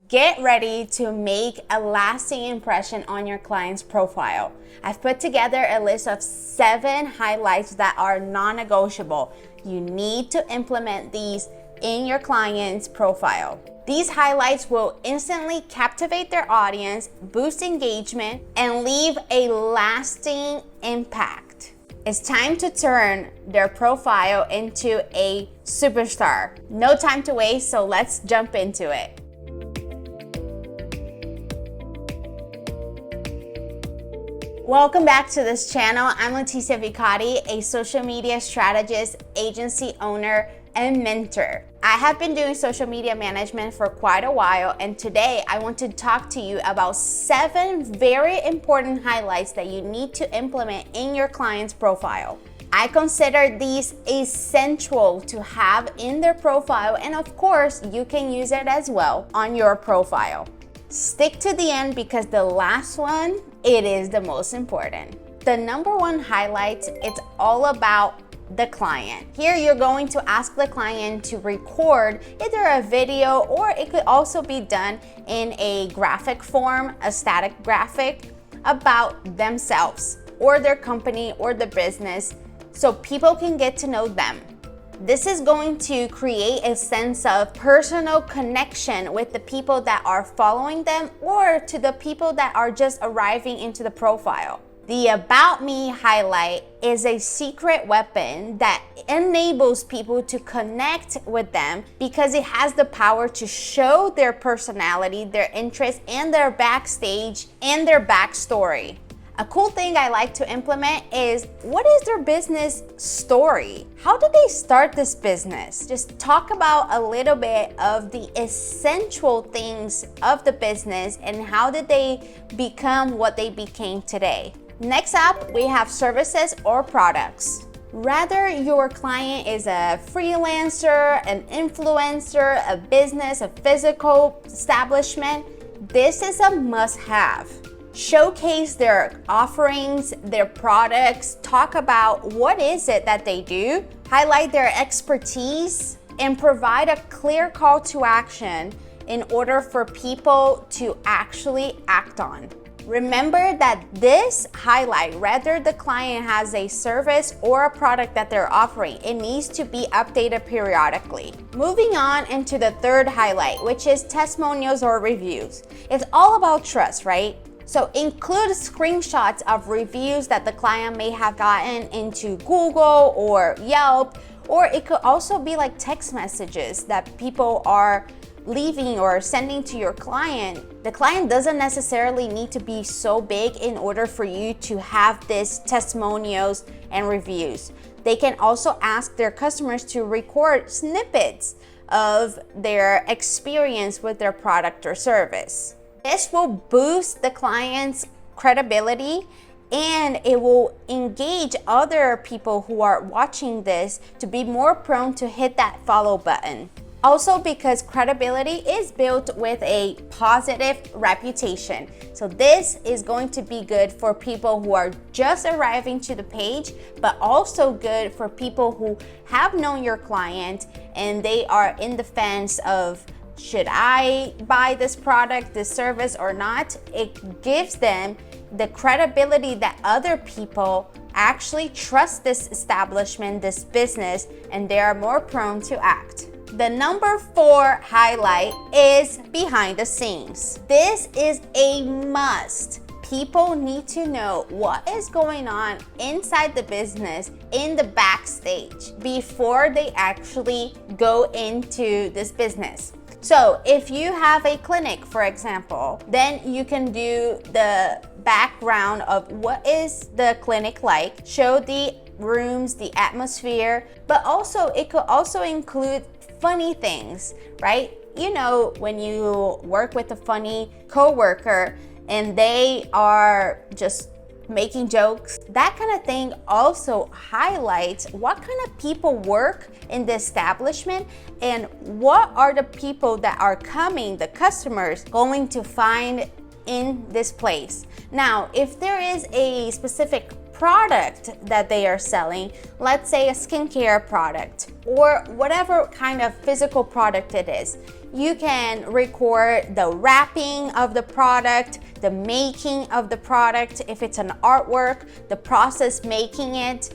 Get ready to make a lasting impression on your client's profile. I've put together a list of 7 highlights that are non-negotiable. You need to implement these in your client's profile. These highlights will instantly captivate their audience, boost engagement, and leave a lasting impact. It's time to turn their profile into a superstar. No time to waste, so let's jump into it. Welcome back to this channel. I'm Leticia Vicotti, a social media strategist, agency owner, and mentor. I have been doing social media management for quite a while, and today I want to talk to you about 7 very important highlights that you need to implement in your client's profile. I consider these essential to have in their profile, and of course, you can use it as well on your profile. Stick to the end because the last one, it is the most important. The number 1 highlight, it's all about the client. Here you're going to ask the client to record either a video, or it could also be done in a graphic form, a static graphic about themselves or their company or the business, so people can get to know them. This is going to create a sense of personal connection with the people that are following them or to the people that are just arriving into the profile. The About Me highlight is a secret weapon that enables people to connect with them because it has the power to show their personality, their interests, and their backstage and their backstory. A cool thing I like to implement is, what is their business story? How did they start this business? Just talk about a little bit of the essential things of the business and how did they become what they became today. Next up, we have services or products. Whether your client is a freelancer, an influencer, a business, a physical establishment, this is a must-have. Showcase their offerings, their products, talk about what is it that they do, highlight their expertise, and provide a clear call to action in order for people to actually act on. Remember that this highlight, whether the client has a service or a product that they're offering, it needs to be updated periodically. Moving on into the 3rd highlight, which is testimonials or reviews. It's all about trust, right? So include screenshots of reviews that the client may have gotten into Google or Yelp, or it could also be like text messages that people are leaving or sending to your client. The client doesn't necessarily need to be so big in order for you to have these testimonials and reviews. They can also ask their customers to record snippets of their experience with their product or service. This will boost the client's credibility and it will engage other people who are watching this to be more prone to hit that follow button. Also, because credibility is built with a positive reputation. So this is going to be good for people who are just arriving to the page, but also good for people who have known your client and they are in the fence of, should I buy this product, this service or not? It gives them the credibility that other people actually trust this establishment, this business, and they are more prone to act. The number 4 highlight is behind the scenes. This is a must. People need to know what is going on inside the business in the backstage before they actually go into this business. So if you have a clinic, for example, then you can do the background of what is the clinic like, show the rooms, the atmosphere, but also it could also include funny things, right? You know, when you work with a funny coworker and they are just making jokes, that kind of thing also highlights what kind of people work in the establishment and what are the people that are coming, the customers, going to find in this place. Now, if there is a specific product that they are selling, let's say a skincare product or whatever kind of physical product it is. You can record the wrapping of the product, the making of the product, if it's an artwork, the process making it,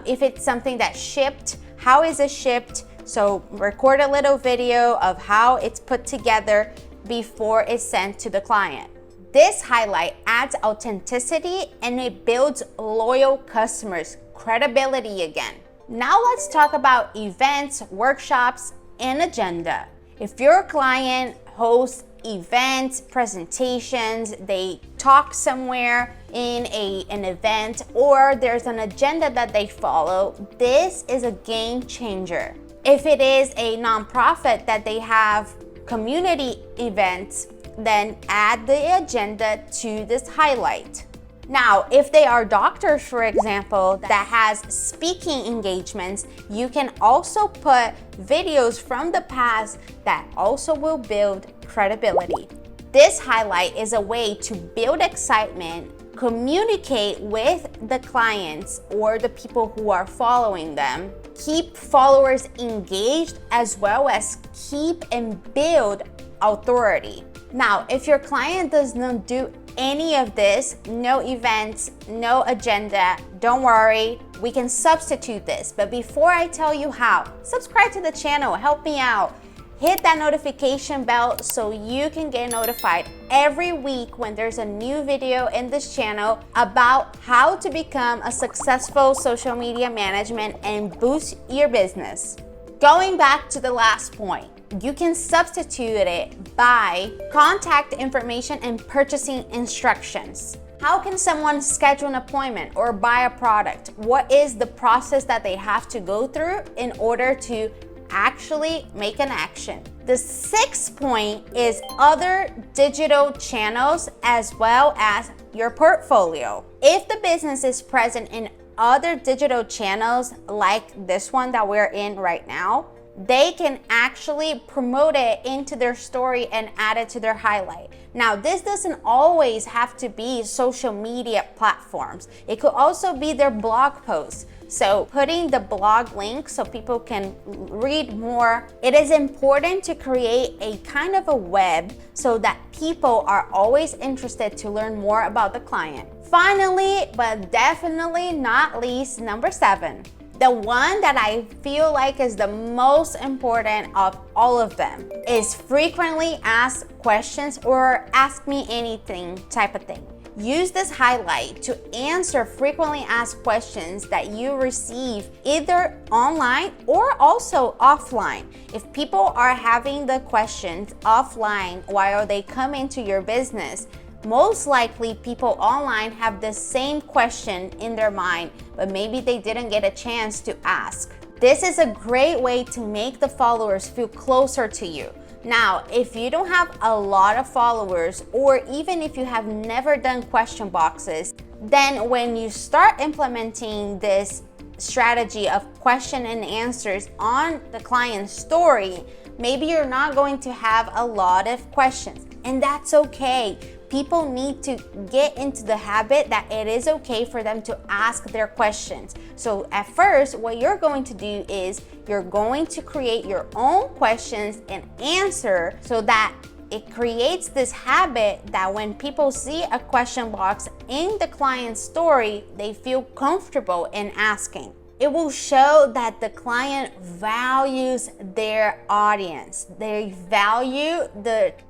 if it's something that shipped, how is it shipped? So record a little video of how it's put together before it's sent to the client. This highlight adds authenticity and it builds loyal customers, credibility again. Now let's talk about events, workshops, and agenda. If your client hosts events, presentations, they talk somewhere in an event, or there's an agenda that they follow, this is a game changer. If it is a nonprofit that they have community events, then add the agenda to this highlight. Now, if they are doctors, for example, that has speaking engagements, you can also put videos from the past that also will build credibility. This highlight is a way to build excitement, communicate with the clients or the people who are following them, keep followers engaged, as well as keep and build authority. Now, if your client does not do any of this, no events, no agenda, don't worry, we can substitute this. But before I tell you how, subscribe to the channel, help me out. Hit that notification bell so you can get notified every week when there's a new video in this channel about how to become a successful social media management and boost your business. Going back to the last point, you can substitute it by contact information and purchasing instructions. How can someone schedule an appointment or buy a product? What is the process that they have to go through in order to actually make an action? The sixth point is other digital channels as well as your portfolio. If the business is present in other digital channels like this one that we're in right now, they can actually promote it into their story and add it to their highlight. Now, this doesn't always have to be social media platforms. It could also be their blog posts. So putting the blog link so people can read more. It is important to create a kind of a web so that people are always interested to learn more about the client. Finally, but definitely not least, number 7. The one that I feel like is the most important of all of them is frequently asked questions or ask me anything type of thing. Use this highlight to answer frequently asked questions that you receive either online or also offline. If people are having the questions offline while they come into your business, most likely people online have the same question in their mind, but maybe they didn't get a chance to ask. This is a great way to make the followers feel closer to you. Now, if you don't have a lot of followers, or even if you have never done question boxes, then when you start implementing this strategy of question and answers on the client's story, maybe you're not going to have a lot of questions, and that's okay. People need to get into the habit that it is okay for them to ask their questions. So at first, what you're going to do is you're going to create your own questions and answer so that it creates this habit that when people see a question box in the client's story, they feel comfortable in asking. It will show that the client values their audience. They value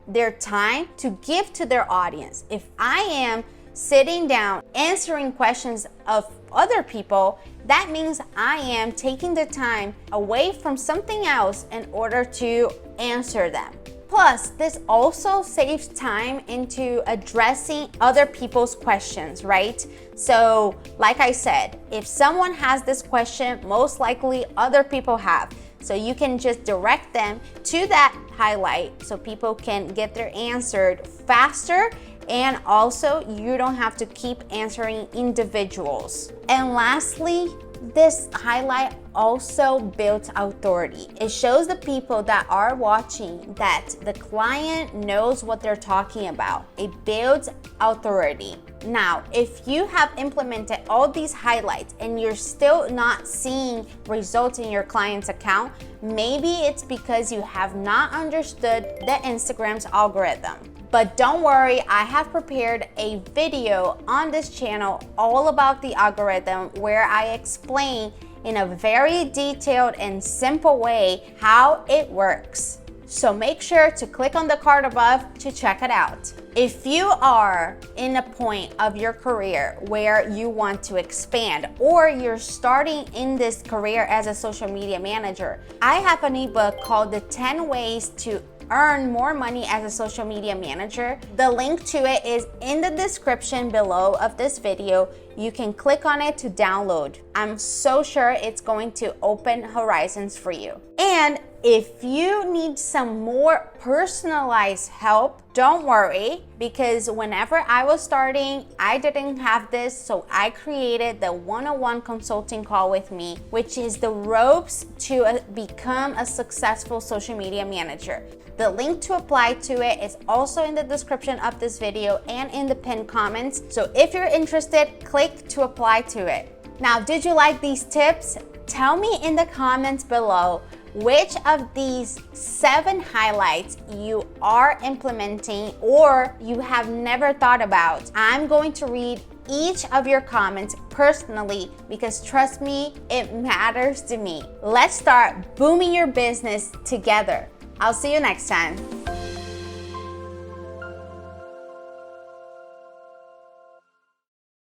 their time to give to their audience. If I am sitting down answering questions of other people, that means I am taking the time away from something else in order to answer them. Plus, this also saves time into addressing other people's questions, right? So, like I said, if someone has this question, most likely other people have. So you can just direct them to that highlight so people can get their answered faster, and also you don't have to keep answering individuals. And lastly, this highlight also builds authority. It shows the people that are watching that the client knows what they're talking about. It builds authority. Now, if you have implemented all these highlights and you're still not seeing results in your client's account, maybe it's because you have not understood the Instagram's algorithm. But don't worry, I have prepared a video on this channel all about the algorithm where I explain in a very detailed and simple way how it works. So make sure to click on the card above to check it out. If you are in a point of your career where you want to expand, or you're starting in this career as a social media manager, I have an ebook called The 10 Ways to Earn More Money as a Social Media Manager. The link to it is in the description below of this video. You can click on it to download. I'm so sure it's going to open horizons for you. And if you need some more personalized help, don't worry, because whenever I was starting, I didn't have this, so I created the one-on-one consulting call with me, which is the ropes to become a successful social media manager. The link to apply to it is also in the description of this video and in the pinned comments. So if you're interested, click to apply to it. Now, did you like these tips? Tell me in the comments below which of these 7 highlights you are implementing or you have never thought about. I'm going to read each of your comments personally because trust me, it matters to me. Let's start booming your business together. I'll see you next time.